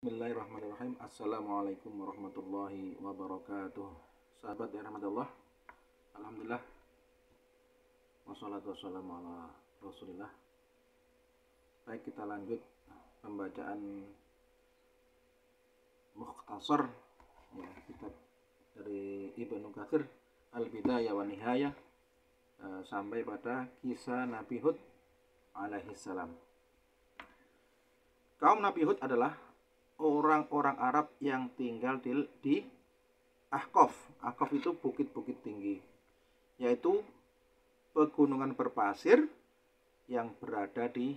Bismillahirrahmanirrahim. Assalamualaikum warahmatullahi wabarakatuh. Sahabat yang rahmat Allah, alhamdulillah wassalatu wassalamu ala Rasulillah. Baik, kita lanjut pembacaan mukhtasar ya, kitab dari Ibnu Katsir Al-Bidayah wa Nihayah sampai pada kisah Nabi Hud alaihi salam. Kaum Nabi Hud adalah orang-orang Arab yang tinggal di Ahqaf. Ahqaf itu bukit-bukit tinggi, yaitu pegunungan berpasir yang berada di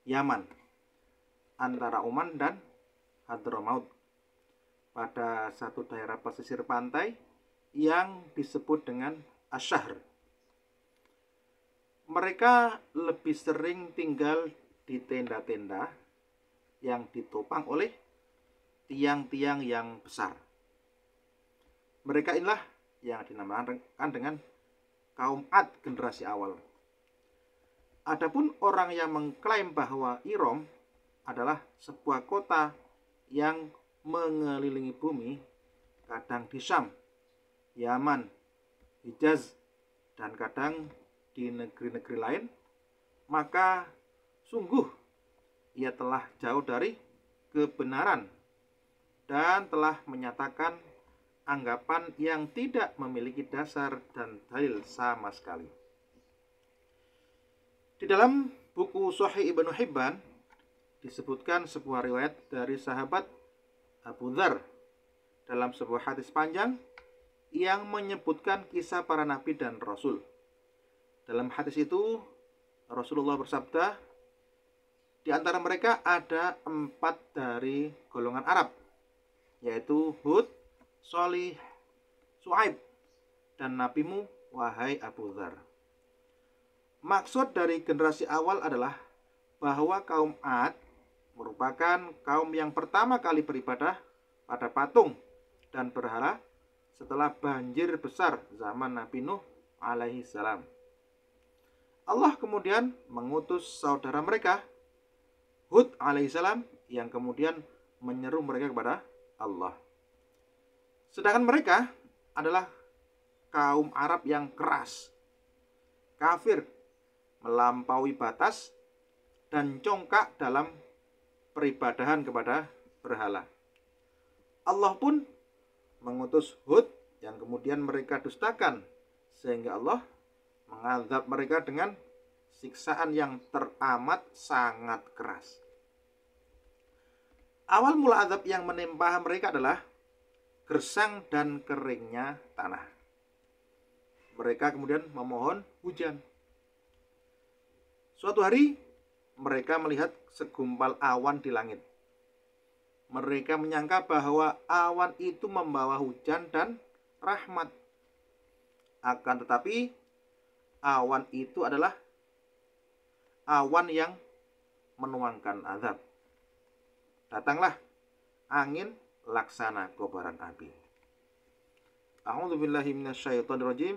Yaman, antara Oman dan Hadramaut, pada satu daerah pesisir pantai yang disebut dengan Asy-Syahr. Mereka lebih sering tinggal di tenda-tenda yang ditopang oleh tiang-tiang yang besar. Mereka inilah yang dinamakan dengan kaum Ad generasi awal. Adapun orang yang mengklaim bahwa Iram adalah sebuah kota yang mengelilingi bumi, kadang di Syam, Yaman, Hijaz, dan kadang di negeri-negeri lain, maka sungguh ia telah jauh dari kebenaran dan telah menyatakan anggapan yang tidak memiliki dasar dan dalil sama sekali. Di dalam buku Shahih Ibnu Hibban disebutkan sebuah riwayat dari sahabat Abu Dzar dalam sebuah hadis panjang yang menyebutkan kisah para nabi dan rasul. Dalam hadis itu Rasulullah bersabda, di antara mereka ada 4 dari golongan Arab, yaitu Hud, Shalih, Shu'aib, dan nabimu, wahai Abu Dzar. Maksud dari generasi awal adalah bahwa kaum Ad merupakan kaum yang pertama kali beribadah pada patung dan berhala setelah banjir besar zaman Nabi Nuh alaihi salam. Allah kemudian mengutus saudara mereka Hud alaihissalam yang kemudian menyeru mereka kepada Allah. Sedangkan mereka adalah kaum Arab yang keras, kafir, melampaui batas, dan congkak dalam peribadahan kepada berhala. Allah pun mengutus Hud yang kemudian mereka dustakan, sehingga Allah mengazab mereka dengan siksaan yang teramat sangat keras. Awal mula azab yang menimpa mereka adalah gersang dan keringnya tanah. Mereka kemudian memohon hujan. Suatu hari mereka melihat segumpal awan di langit. Mereka menyangka bahwa awan itu membawa hujan dan rahmat. Akan tetapi awan itu adalah awan yang menuangkan azab. Datanglah angin laksana kobaran api. A'udzu billahi minasyaitonir rajim.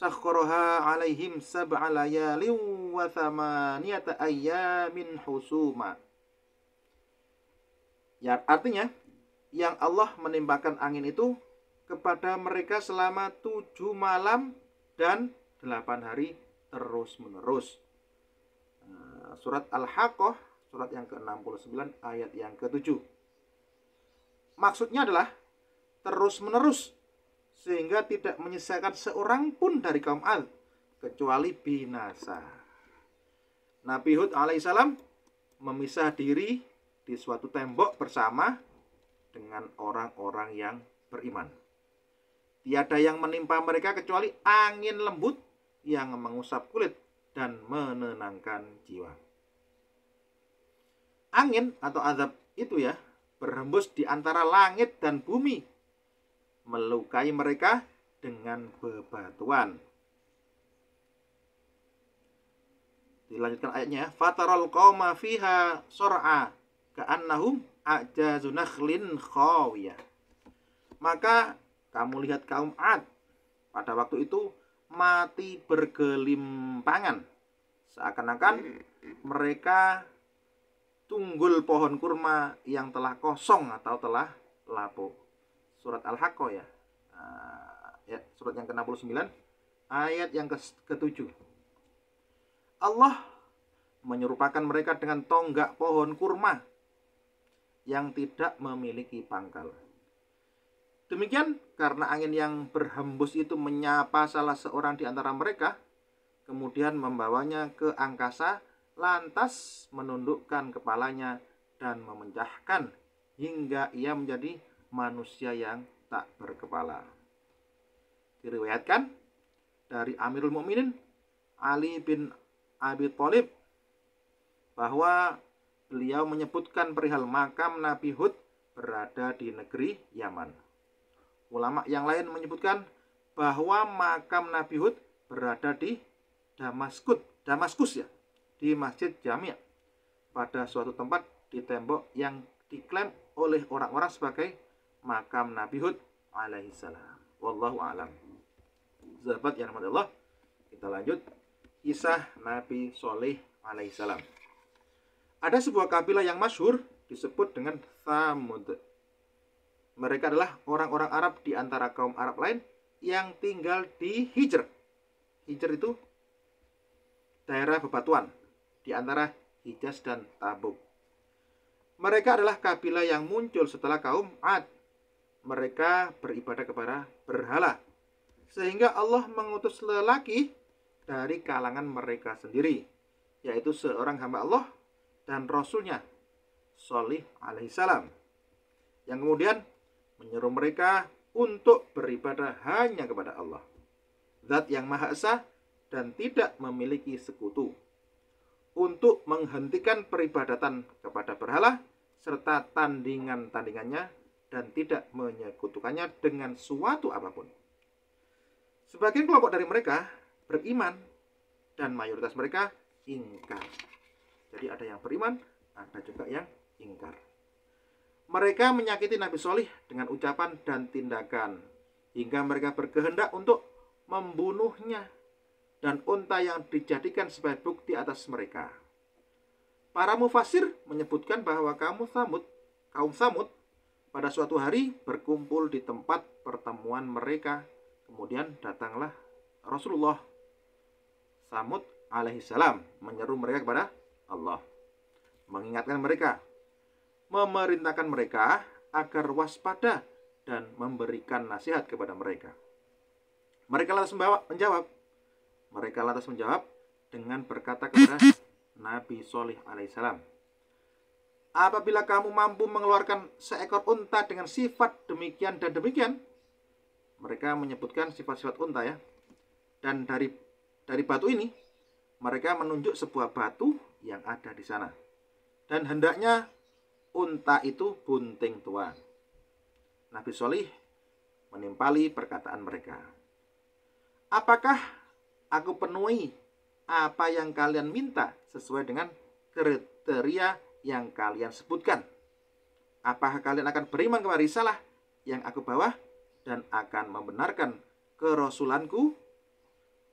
Sakhkharaha 'alaihim sab'a layalin wa thamaniyata ayyamin husuma. Ya, artinya yang Allah menimpakan angin itu kepada mereka selama 7 malam dan 8 hari terus menerus. Surat Al-Haqqah, surat yang ke-69 ayat yang ke-7. Maksudnya adalah terus menerus, sehingga tidak menyisakan seorang pun dari kaum Ad kecuali binasa. Nabi Hud alaihissalam memisah diri di suatu tembok bersama dengan orang-orang yang beriman. Tiada yang menimpa mereka kecuali angin lembut yang mengusap kulit dan menenangkan jiwa. Angin atau azab itu ya berhembus di antara langit dan bumi, melukai mereka dengan bebatuan. Dilanjutkan ayatnya, fataral qauma fiha sur'a ka'annahum a'jazu nakhlin khawiyah. Maka kamu lihat kaum Ad pada waktu itu mati bergelimpangan, seakan-akan mereka tunggul pohon kurma yang telah kosong atau telah lapuk. Surat Al-Haqqah ya. Surat yang ke-69 ayat yang ke-7. Allah menyerupakan mereka dengan tonggak pohon kurma yang tidak memiliki pangkal. Demikian karena angin yang berhembus itu menyapa salah seorang di antara mereka, kemudian membawanya ke angkasa, lantas menundukkan kepalanya dan memecahkan hingga ia menjadi manusia yang tak berkepala. Diriwayatkan dari Amirul Mukminin Ali bin Abi Thalib bahwa beliau menyebutkan perihal makam Nabi Hud berada di negeri Yaman. Ulama yang lain menyebutkan bahwa makam Nabi Hud berada di Damaskus ya, di Masjid Jami' pada suatu tempat di tembok yang diklaim oleh orang-orang sebagai makam Nabi Hud alaihissalam. Wallahu a'lam. Sahabat yang rahmat Allah, kita lanjut kisah Nabi Shalih alaihissalam. Ada sebuah kabilah yang masyhur disebut dengan Tsamud. Mereka adalah orang-orang Arab di antara kaum Arab lain yang tinggal di Hijr. Hijr itu daerah bebatuan di antara Hijaz dan Tabuk. Mereka adalah kabilah yang muncul setelah kaum Ad. Mereka beribadah kepada berhala, sehingga Allah mengutus lelaki dari kalangan mereka sendiri, yaitu seorang hamba Allah dan Rasulnya Shalih alaihissalam, yang kemudian menyeru mereka untuk beribadah hanya kepada Allah, Zat yang Maha Esa dan tidak memiliki sekutu, untuk menghentikan peribadatan kepada berhala serta tandingan-tandingannya dan tidak menyekutukannya dengan suatu apapun. Sebagian kelompok dari mereka beriman dan mayoritas mereka ingkar. Jadi ada yang beriman, ada juga yang ingkar. Mereka menyakiti Nabi Shalih dengan ucapan dan tindakan, hingga mereka berkehendak untuk membunuhnya, dan unta yang dijadikan sebagai bukti atas mereka. Para mufasir menyebutkan bahwa kaum Samud pada suatu hari berkumpul di tempat pertemuan mereka. Kemudian datanglah Rasulullah Samud alaihissalam menyeru mereka kepada Allah, mengingatkan mereka, memerintahkan mereka agar waspada dan memberikan nasihat kepada mereka. Mereka lantas menjawab dengan berkata kepada Nabi Shalih alaihissalam, apabila kamu mampu mengeluarkan seekor unta dengan sifat demikian dan demikian, mereka menyebutkan sifat-sifat unta ya, dan dari batu ini mereka menunjuk sebuah batu yang ada di sana, dan hendaknya unta itu bunting tua. Nabi Shalih menimpali perkataan mereka, apakah aku penuhi apa yang kalian minta sesuai dengan kriteria yang kalian sebutkan? Apakah kalian akan beriman kepada risalah yang aku bawa dan akan membenarkan kerasulanku?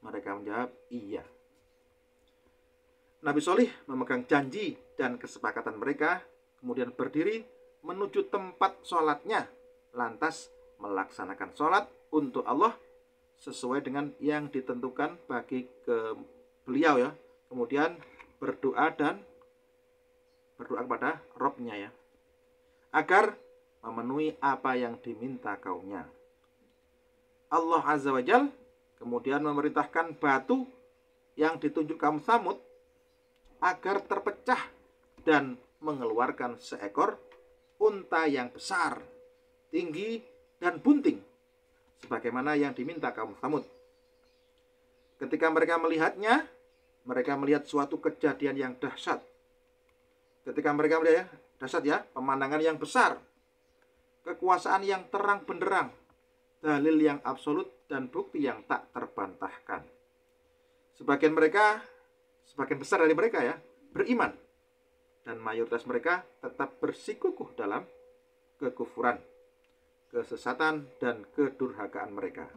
Mereka menjawab, iya. Nabi Shalih memegang janji dan kesepakatan mereka, kemudian berdiri menuju tempat sholatnya, lantas melaksanakan sholat untuk Allah sesuai dengan yang ditentukan bagi beliau ya. Kemudian berdoa kepada Robnya ya, agar memenuhi apa yang diminta kaumnya. Allah Azza wa Jalla kemudian memerintahkan batu yang ditunjuk kaum Samud agar terpecah dan mengeluarkan seekor unta yang besar, tinggi, dan bunting, sebagaimana yang diminta kaum Samud. Ketika mereka melihatnya, mereka melihat suatu kejadian yang dahsyat. Ketika mereka melihat dahsyat ya, pemandangan yang besar, kekuasaan yang terang benderang, dalil yang absolut, dan bukti yang tak terbantahkan. Sebagian besar dari mereka ya, beriman, dan mayoritas mereka tetap bersikukuh dalam kekufuran, kesesatan, dan kedurhakaan mereka.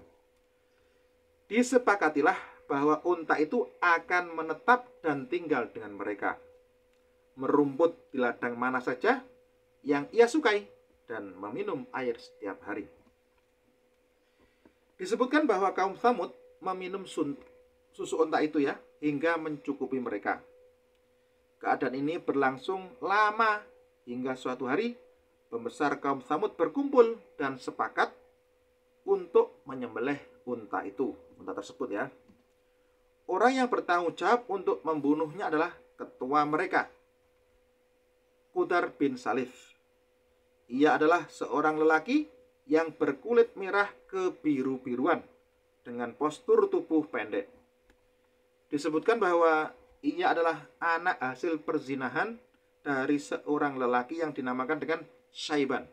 Disepakatilah bahwa unta itu akan menetap dan tinggal dengan mereka. merumput di ladang mana saja yang ia sukai dan meminum air setiap hari. Disebutkan bahwa kaum Tsamud meminum susu unta itu ya, hingga mencukupi mereka. Keadaan ini berlangsung lama hingga suatu hari pembesar kaum Tsamud berkumpul dan sepakat untuk menyembelih unta tersebut ya. Orang yang bertanggung jawab untuk membunuhnya adalah ketua mereka, Qudar bin Salif. Ia adalah seorang lelaki yang berkulit merah kebiru-biruan dengan postur tubuh pendek. Disebutkan bahwa ia adalah anak hasil perzinahan dari seorang lelaki yang dinamakan dengan Syaiban.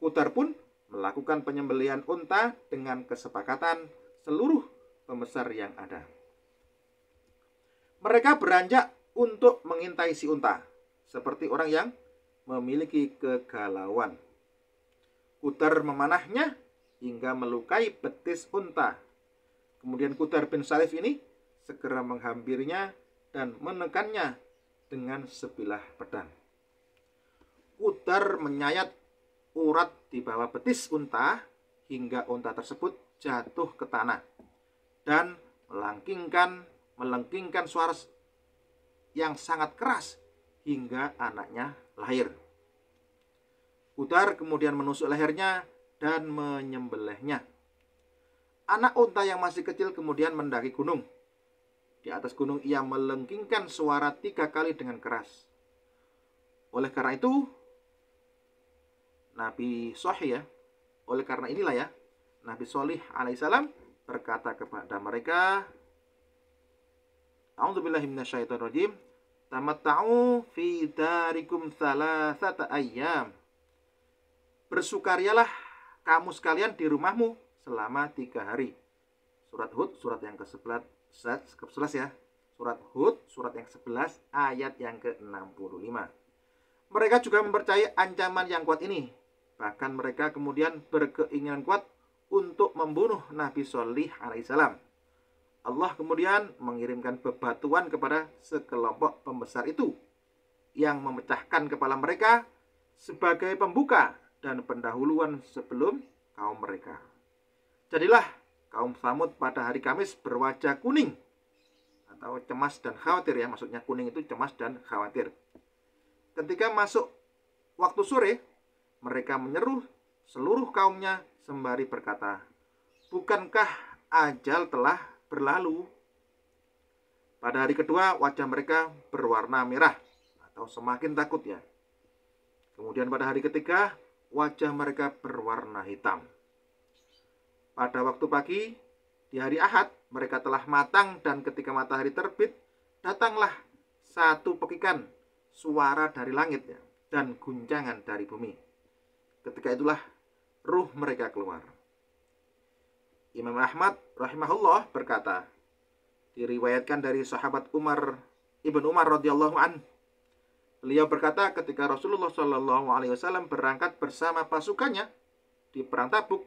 Qudar pun melakukan penyembelihan unta dengan kesepakatan seluruh pembesar yang ada. Mereka beranjak untuk mengintai si unta, seperti orang yang memiliki kegalauan. Qudar memanahnya hingga melukai betis unta. Kemudian Qudar bin Salif ini segera menghampirinya dan menekannya dengan sebilah pedang. Qudar menyayat urat di bawah betis unta hingga unta tersebut jatuh ke tanah dan melengkingkan suara yang sangat keras hingga anaknya lahir. Qudar kemudian menusuk lehernya dan menyembelihnya. Anak unta yang masih kecil kemudian mendaki gunung. Di atas gunung ia melengkingkan suara 3 kali dengan keras. Oleh karena itu, oleh karena inilah ya, Nabi Shalih alaihissalam berkata kepada mereka, A'udzubillahi minasyaitonirrajim, tamatta'u fi darikum thalathata ayyam. Bersukarialah kamu sekalian di rumahmu selama 3 hari. Surat Hud, surat yang ke-11 ya. Surat Hud, surat yang ke-11, ayat yang ke-65. Mereka juga mempercayai ancaman yang kuat ini. Bahkan mereka kemudian berkeinginan kuat untuk membunuh Nabi Shalih alaihissalam. Allah kemudian mengirimkan bebatuan kepada sekelompok pembesar itu yang memecahkan kepala mereka sebagai pembuka dan pendahuluan sebelum kaum mereka. Jadilah kaum Tsamud pada hari Kamis berwajah kuning atau cemas dan khawatir ya, maksudnya kuning itu cemas dan khawatir. Ketika masuk waktu sore, mereka menyeru seluruh kaumnya sembari berkata, bukankah ajal telah berlalu? Pada hari kedua wajah mereka berwarna merah atau semakin takut ya. Kemudian pada hari ketiga wajah mereka berwarna hitam. Pada waktu pagi di hari Ahad mereka telah matang dan ketika matahari terbit datanglah satu pekikan suara dari langit ya, dan guncangan dari bumi. Ketika itulah ruh mereka keluar. Imam Ahmad rahimahullah berkata, diriwayatkan dari sahabat Ibnu Umar radhiyallahu an, beliau berkata ketika Rasulullah Shallallahu alaihi wasallam berangkat bersama pasukannya di perang Tabuk,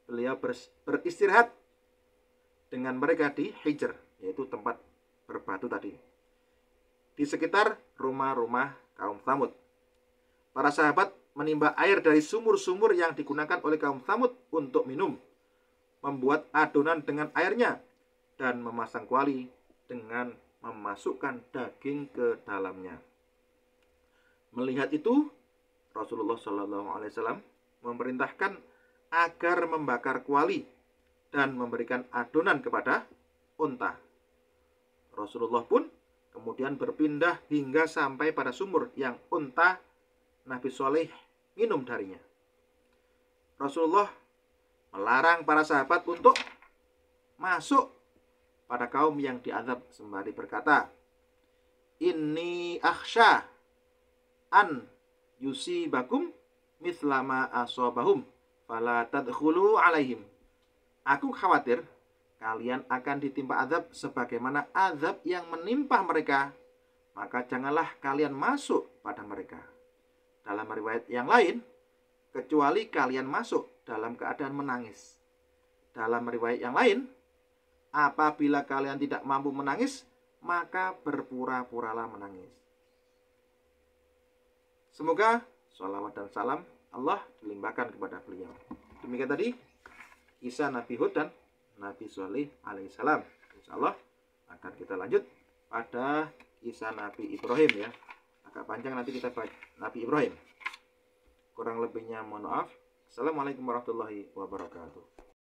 beliau beristirahat dengan mereka di Hijr, yaitu tempat berbatu tadi, di sekitar rumah-rumah kaum Tsamud. Para sahabat menimba air dari sumur-sumur yang digunakan oleh kaum Tsamud untuk minum, membuat adonan dengan airnya, dan memasang kuali dengan memasukkan daging ke dalamnya. Melihat itu, Rasulullah SAW memerintahkan agar membakar kuali dan memberikan adonan kepada unta. Rasulullah pun kemudian berpindah hingga sampai pada sumur yang unta Nabi Shalih minum darinya. Rasulullah melarang para sahabat untuk masuk pada kaum yang diazab sembari berkata, Inni akhsha an yusibakum mithlama asobahum fala tadkhulu alaihim. Aku khawatir kalian akan ditimpa azab sebagaimana azab yang menimpa mereka, maka janganlah kalian masuk pada mereka. Dalam riwayat yang lain, kecuali kalian masuk dalam keadaan menangis. Dalam riwayat yang lain, apabila kalian tidak mampu menangis, maka berpura-puralah menangis. Semoga sholawat dan salam Allah dilimpahkan kepada beliau. Demikian tadi kisah Nabi Hud dan Nabi Shalih alaihissalam. Insyaallah akan kita lanjut pada kisah Nabi Ibrahim ya. Agak panjang nanti kita bahas Nabi Ibrahim. Kurang lebihnya mohon maaf. Assalamualaikum warahmatullahi wabarakatuh.